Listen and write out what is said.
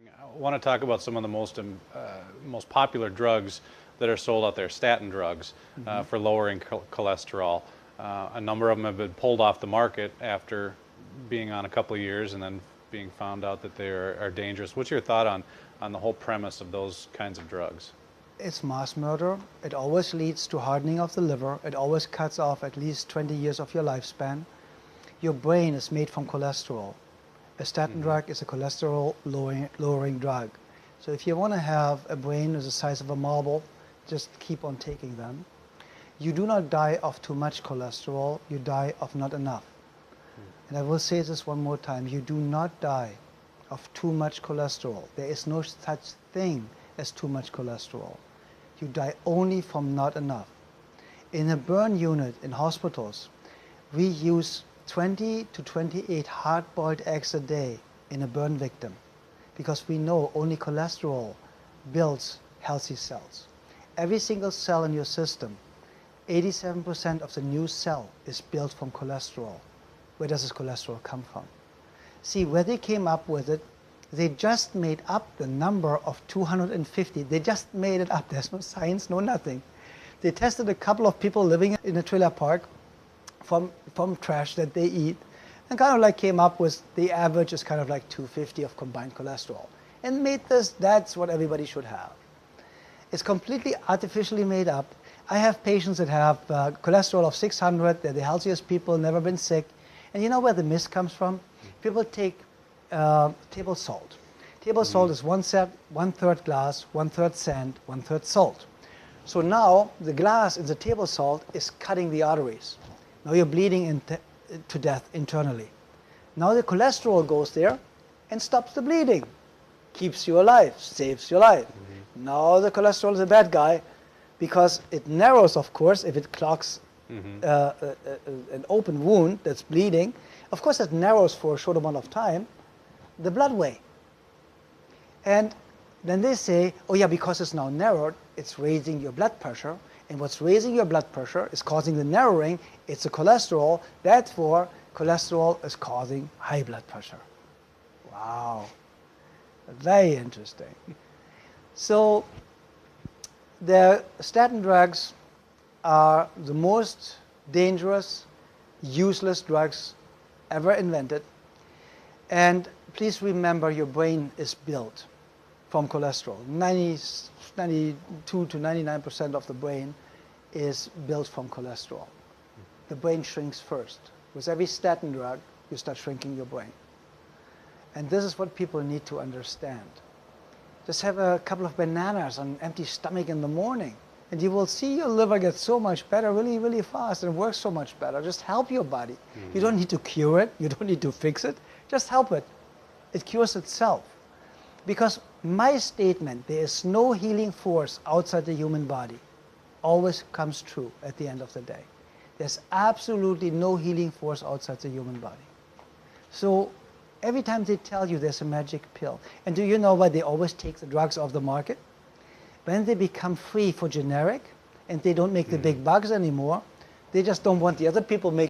I want to talk about some of the most popular drugs that are sold out there, statin drugs, for lowering cholesterol. A number of them have been pulled off the market after being on a couple of years and then being found out that they are dangerous. What's your thought on the whole premise of those kinds of drugs? It's mass murder. It always leads to hardening of the liver. It always cuts off at least 20 years of your lifespan. Your brain is made from cholesterol. A statin drug is a cholesterol lowering drug. So if you want to have a brain the size of a marble, just keep on taking them. You do not die of too much cholesterol, you die of not enough. And I will say this one more time, you do not die of too much cholesterol. There is no such thing as too much cholesterol. You die only from not enough. In a burn unit in hospitals, we use 20 to 28 hard-boiled eggs a day in a burn victim because we know only cholesterol builds healthy cells. Every single cell in your system, 87% of the new cell is built from cholesterol. Where does this cholesterol come from? See, where they came up with it, they just made up the number of 250. They just made it up. There's no science, no nothing. They tested a couple of people living in a trailer park from trash that they eat and kind of like came up with the average is kind of like 250 of combined cholesterol and made this, that's what everybody should have. It's completely artificially made up. I have patients that have cholesterol of 600, they're the healthiest people, never been sick. And you know where the mist comes from? People take table salt. Table salt is one-third glass, one-third sand, one-third salt. So now the glass in the table salt is cutting the arteries. Now you're bleeding to death internally. Now the cholesterol goes there and stops the bleeding, keeps you alive, saves your life. Now the cholesterol is a bad guy because it narrows, of course, if it clogs an open wound that's bleeding. Of course, it narrows for a short amount of time the bloodway. And then they say, oh yeah, because it's now narrowed, it's raising your blood pressure. And what's raising your blood pressure is causing the narrowing. It's the cholesterol. Therefore, cholesterol is causing high blood pressure. Wow. Very interesting. So the statin drugs are the most dangerous, useless drugs ever invented. And please remember, your brain is built from cholesterol. 92 to 99% of the brain is built from cholesterol. The brain shrinks first. With every statin drug, you start shrinking your brain. And this is what people need to understand. Just have a couple of bananas on an empty stomach in the morning, and you will see your liver get so much better really, really fast and works so much better. Just help your body. You don't need to cure it. You don't need to fix it. Just help it. It cures itself. Because my statement, there is no healing force outside the human body, always comes true at the end of the day. There's absolutely no healing force outside the human body. So every time they tell you there's a magic pill, and do you know why they always take the drugs off the market? When they become free for generic and they don't make the big bucks anymore, they just don't want the other people making